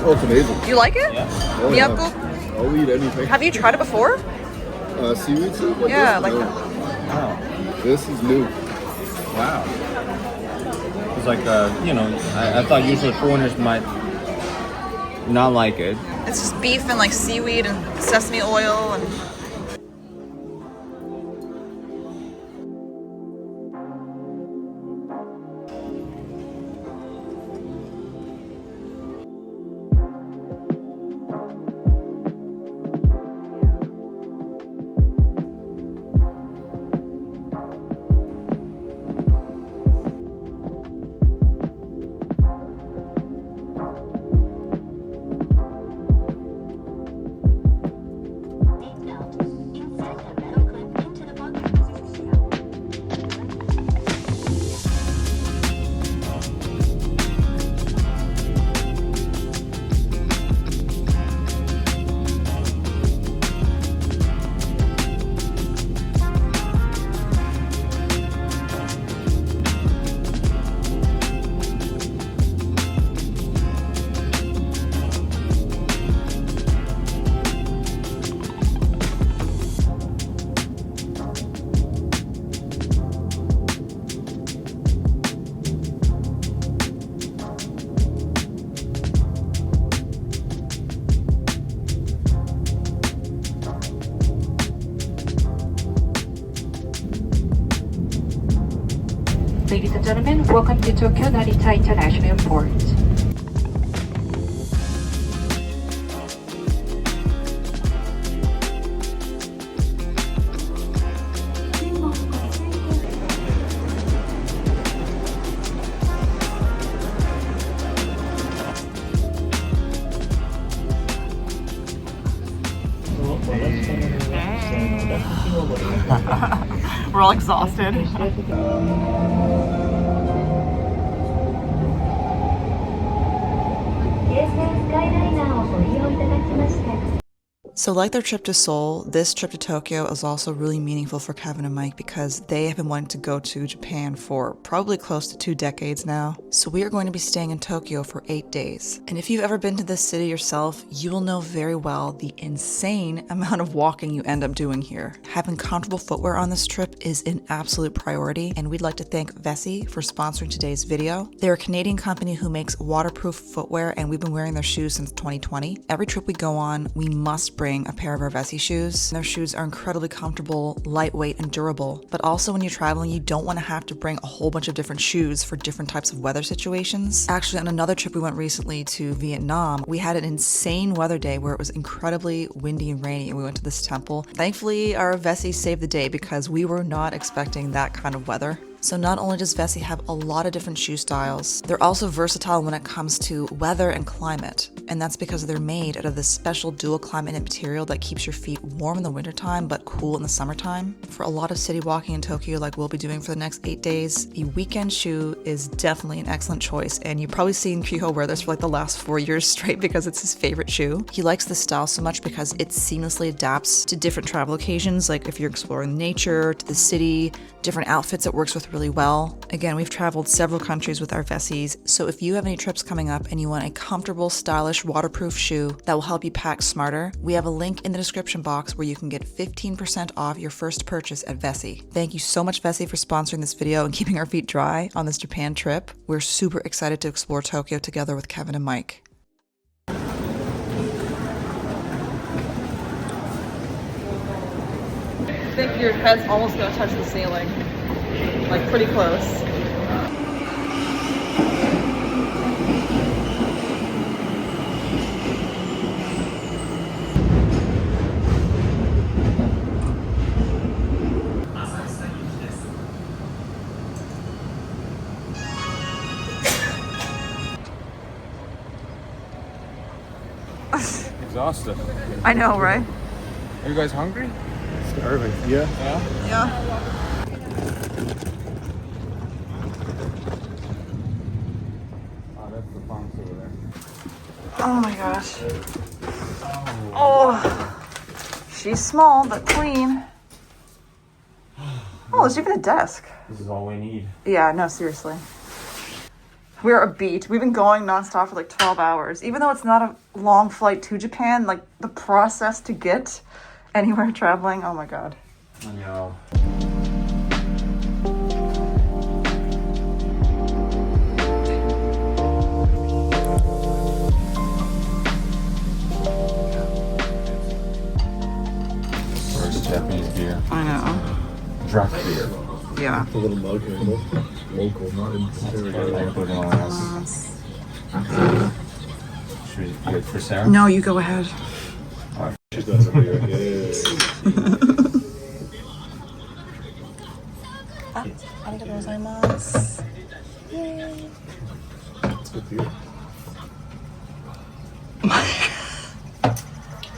Oh, it's amazing. You like it? Yeah. Oh, Miyako? yeah. I'll eat anything. Have you tried it before? Seaweed soup? Like Yeah, this? like No. Oh, This is new. wow. It's like, you know, I thought usually foreigners might not like it. it's just beef and like seaweed and sesame oil and. Ladies and gentlemen, welcome to Tokyo Narita International Airport. We're all exhausted. So like their trip to Seoul, this trip to Tokyo is also really meaningful for Kevin and Mike because they have been wanting to go to Japan for probably close to 2 decades now. So we are going to be staying in Tokyo for 8 days. And if you've ever been to this city yourself, you will know very well the insane amount of walking you end up doing here. Having comfortable footwear on this trip is an absolute priority, and we'd like to thank Vessi for sponsoring today's video. They're a Canadian company who makes waterproof footwear, and we've been wearing their shoes since 2020. Every trip we go on, we must bring a pair of our Vessi shoes. Their shoes are incredibly comfortable, lightweight, and durable. But also when you're traveling, you don't want to have to bring a whole bunch of different shoes for different types of weather situations. Actually, on another trip we went recently to Vietnam, we had an insane weather day where it was incredibly windy and rainy, and we went to this temple. Thankfully, our Vessi saved the day because we were not expecting that kind of weather. So not only does Vessi have a lot of different shoe styles, they're also versatile when it comes to weather and climate. And that's because they're made out of this special dual climate material that keeps your feet warm in the wintertime but cool in the summertime. For a lot of city walking in Tokyo like we'll be doing for the next 8 days, a weekend shoe is definitely an excellent choice. And you've probably seen Kyuho wear this for like the last 4 years straight because it's his favorite shoe. He likes this style so much because it seamlessly adapts to different travel occasions, like if you're exploring nature, to the city, different outfits it works with really well. Again, we've traveled several countries with our Vessis, so if you have any trips coming up and you want a comfortable, stylish, waterproof shoe that will help you pack smarter, we have a link in the description box where you can get 15% off your first purchase at Vessi. Thank you so much, Vessi, for sponsoring this video and keeping our feet dry on this Japan trip. We're super excited to explore Tokyo together with Kevin and Mike. I think your head's almost gonna touch the ceiling. Like pretty close. Exhausted. I know, right? Are you guys hungry? Starving. Yeah. Yeah? Yeah. Oh, that's the pumps over there. Oh my gosh. Oh. She's small but clean. Oh, there's even a desk. This is all we need. Yeah, no, seriously. We're a beat. We've been going nonstop for like 12 hours. Even though it's not a long flight to Japan, like the process to get anywhere traveling, oh my god. I know. Where's Japanese beer? I know. Draft beer. Yeah. The little mug handle. Local, not in Should we get for Sarah? No, you go ahead. She's got some beer. Yeah. It's good beer.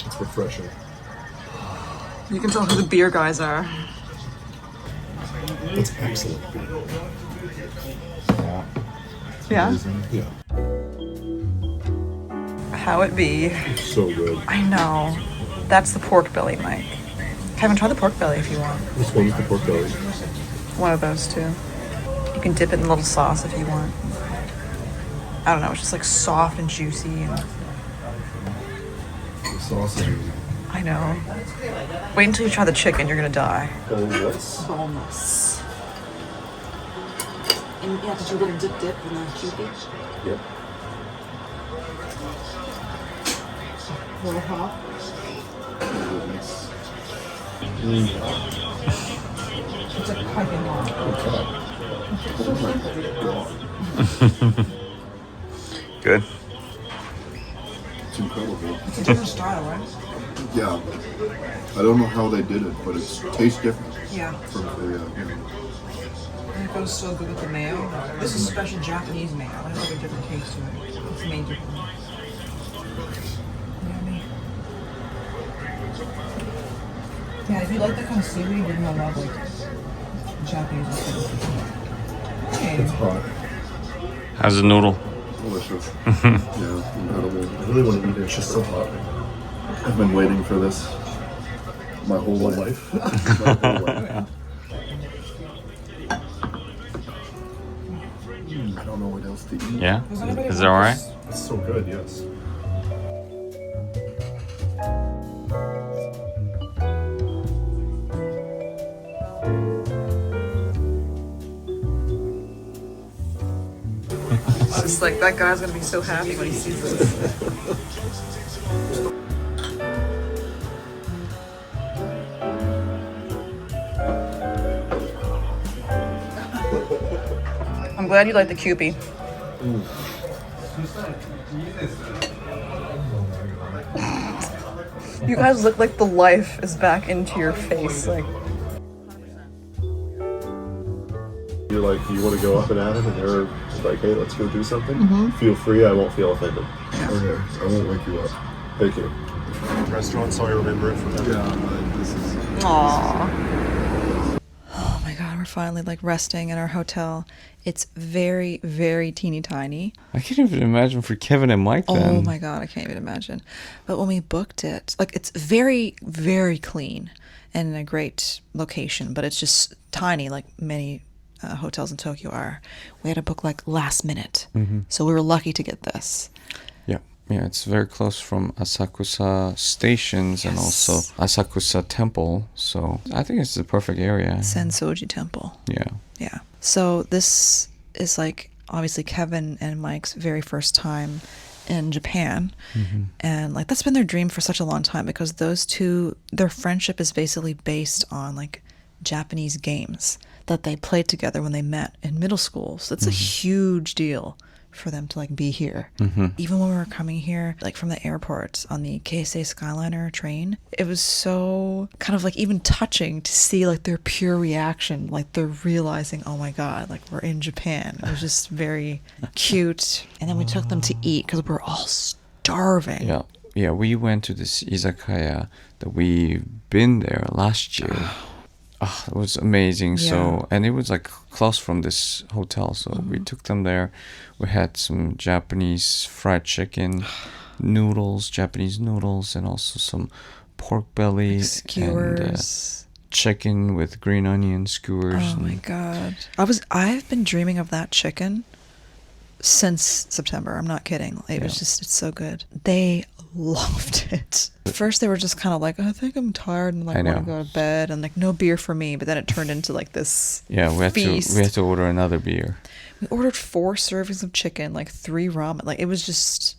It's refreshing. You can tell who the beer guys are. It's excellent beer. Yeah? Yeah. How it be. It's so good. I know. That's the pork belly, Mike. Kevin, try the pork belly if you want. This one's the pork belly. One of those two. You can dip it in a little sauce if you want. I don't know, it's just like soft and juicy. And The sausage. I know. Wait until you try the chicken, you're gonna die. Boneless. Boneless. And yeah, did you get a dip in the Kewpie? Yep. Little hot. It's like piping hot. Good. It's incredible. It's a different style, right? Yeah. I don't know how they did it, but it tastes different Yeah. from the, And it goes so good with the mayo. This is special Japanese mayo. It has like a different taste to it. It's made differently. Yummy. Yeah, if you like that kind of seaweed, you're gonna love like Japanese food. Hey. it's hot. How's the noodle? Delicious. Yeah, incredible. I really want to eat it. It's just so hot. I've been waiting for this my whole life. My whole life. I don't know what else to eat. Yeah? Is it alright? It's so good, yes. It's just like that guy's gonna be so happy when he sees this. I'm glad you like the Kewpie. You guys look like the life is back into your face. Like, You're like, you want to go up and at it, and they're like, hey, let's go do something. Feel free, I won't feel offended. Okay, I won't wake you up. Thank you. Restaurant, so I remember it from that. Yeah, this is. aww. Oh my god, we're finally like resting in our hotel. It's very, very teeny tiny. I can't even imagine for Kevin and Mike then. Oh my god, I can't even imagine. But when we booked it, like it's very, very clean and in a great location, but it's just tiny, like many hotels in Tokyo are. We had to book like last minute, so we were lucky to get this. Yeah, it's very close from Asakusa stations and also Asakusa Temple. So I think it's the perfect area. Sensoji Temple. Yeah. Yeah. So this is like obviously Kevin and Mike's very first time in Japan. And like that's been their dream for such a long time because those two, their friendship is basically based on like Japanese games that they played together when they met in middle school. So it's a huge deal for them to like be here. Even when we were coming here, like from the airport on the Keisei Skyliner train, it was so kind of like even touching to see like their pure reaction, like they're realizing, oh my god, like we're in Japan. It was just very cute. And then we took them to eat because we're all starving. Yeah, we went to this izakaya that we've been there last year. It was amazing. Yeah. So, and it was like close from this hotel. So we took them there. We had some Japanese fried chicken, noodles, Japanese noodles, and also some pork belly Skewers. and chicken with green onion skewers. Oh my god. I've been dreaming of that chicken since September. I'm not kidding. It was just, it's so good. They loved it. At first they were just kind of like, I think I'm tired and like want to go to bed and like no beer for me. But then it turned into like this feast. We had to order another beer. We ordered 4 servings of chicken, like 3 ramen. Like it was just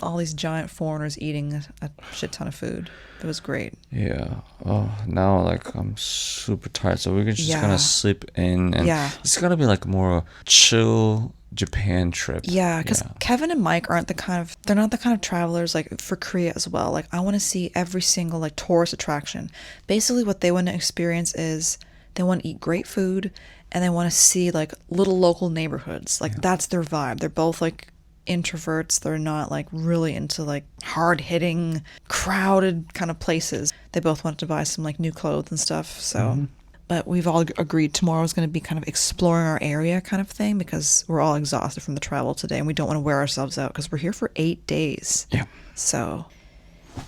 all these giant foreigners eating a shit ton of food. It was great. Yeah. Oh, now like I'm super tired, so we're just gonna sleep in, and it's gonna be like more chill Japan trip. Yeah, because Kevin and Mike aren't they're not the kind of travelers like for Korea as well. Like I want to see every single like tourist attraction. Basically what they want to experience is they want to eat great food and they want to see like little local neighborhoods. Like that's their vibe. They're both like introverts. They're not like really into like hard-hitting, crowded kind of places. They both wanted to buy some like new clothes and stuff. So but we've all agreed tomorrow is going to be kind of exploring our area kind of thing because we're all exhausted from the travel today and we don't want to wear ourselves out because we're here for 8 days. Yeah. So,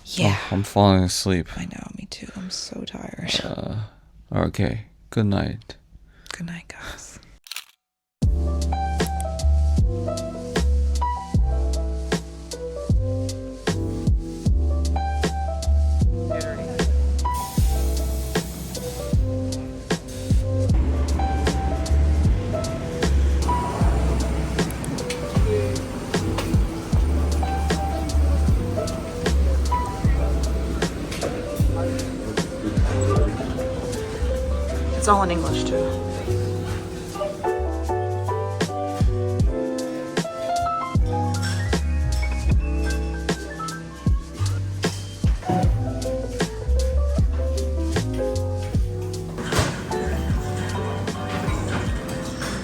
yeah. Oh, I'm falling asleep. I know, me too. I'm so tired. Okay. Good night. Good night, guys. It's all in English too.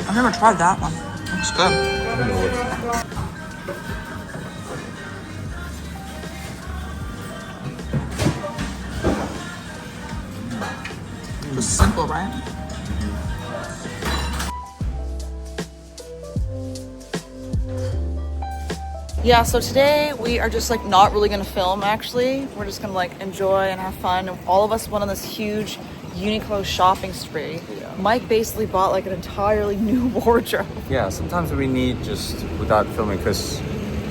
I've never tried that one. Looks good. Just simple, right? Yeah, so today we are just like not really gonna film actually. We're just gonna like enjoy and have fun. All of us went on this huge Uniqlo shopping spree. Yeah. Mike basically bought like an entirely new wardrobe. Yeah, sometimes we need just without filming because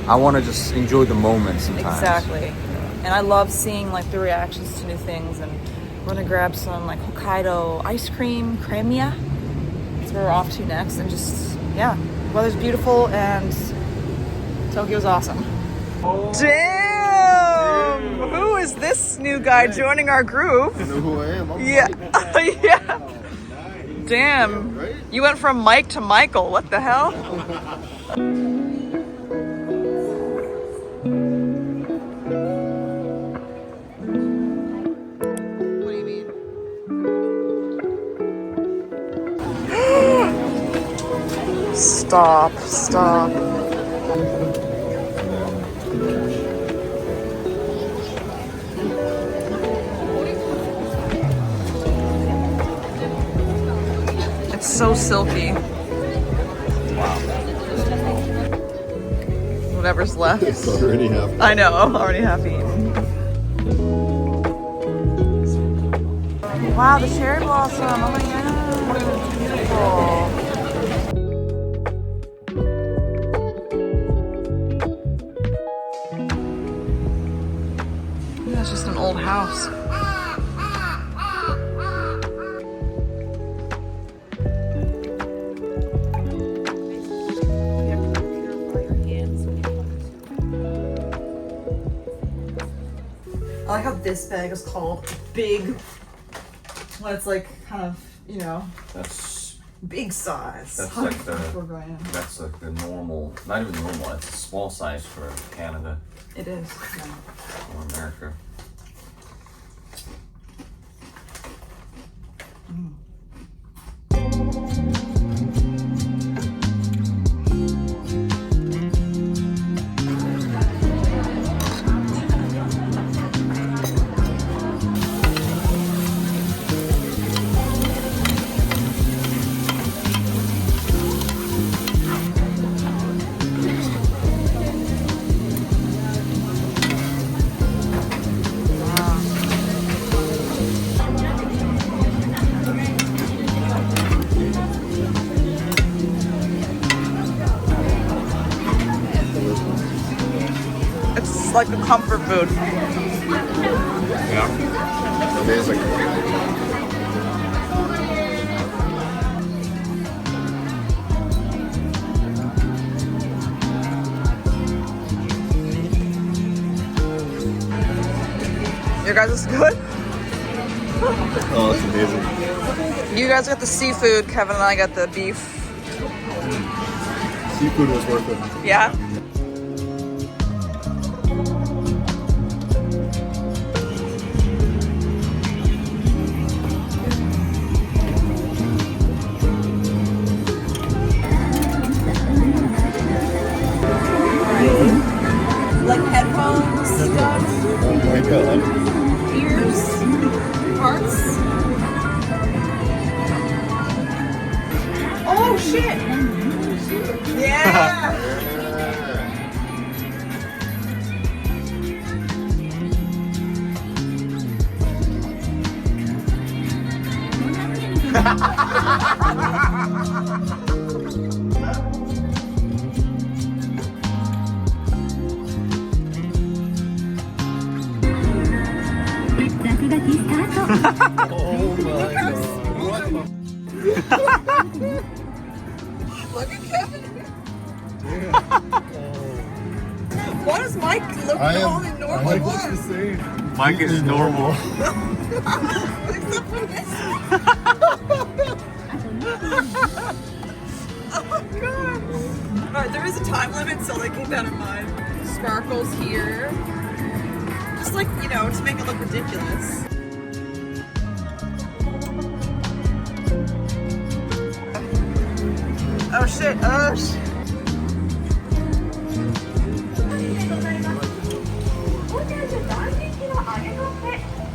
I want to just enjoy the moment sometimes. Exactly. And I love seeing like the reactions to new things, and we're gonna grab some like Hokkaido ice cream, cremia. That's where we're off to next, and just weather's beautiful and Tokyo's awesome. Damn! Who is this new guy joining our group? You know who I am? Yeah. Yeah. Damn. You went from Mike to Michael. What the hell? What do you mean? Stop. It's so silky. Wow. Whatever's left. It's already half. I know, I'm already half eaten. Wow, the cherry blossom. Oh my god. Beautiful. That's just an old house. I like how this bag is called big when it's like kind of, you know, That's big size. That's like the normal, not even normal, it's a small size for Canada. It is. Or America. like a comfort food. Yeah. Amazing. Your guys is good? Oh, it's amazing. You guys got the seafood, Kevin and I got the beef. Seafood was worth it. Yeah? Like headphones, stuff, Oh my god. ears, parts. Oh shit! Yeah! Oh my god. Look at Kevin. Why does Mike look totally normal? Mike looks the same. Mike is normal. Except for this. Oh my god. Alright, there is a time limit, so like keep that in mind. Sparkles here. Just like, you know, to make it look ridiculous. Oh shit, oh shit.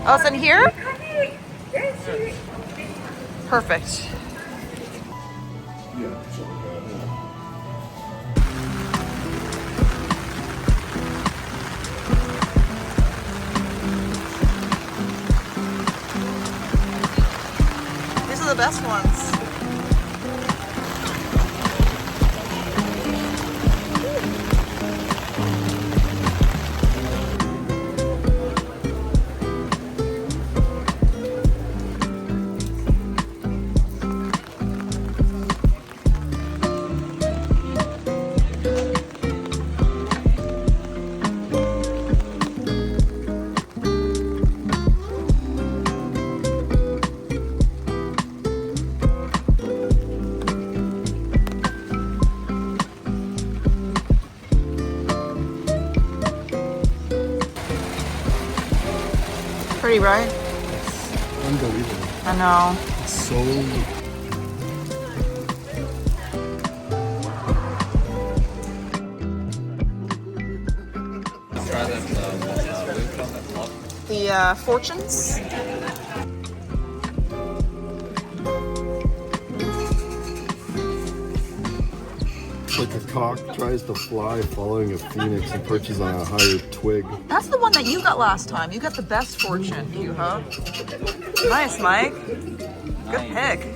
Oh, it's in here? Perfect. Yeah, something like that, yeah. These are the best ones. Pretty, right? Unbelievable. I know. It's so... The fortunes. It's like a cock tries to fly following a phoenix and perches on a higher twig. That's the one that you got last time. You got the best fortune, Kyuho. Nice, Mike. Good pick.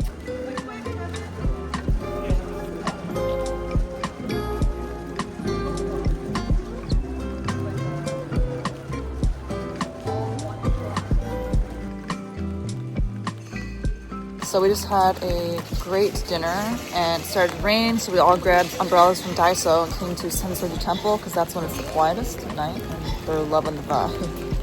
So we just had a great dinner and it started to rain, so we all grabbed umbrellas from Daiso and came to Sensoji Temple because that's when it's the quietest at night and they're loving the vibe.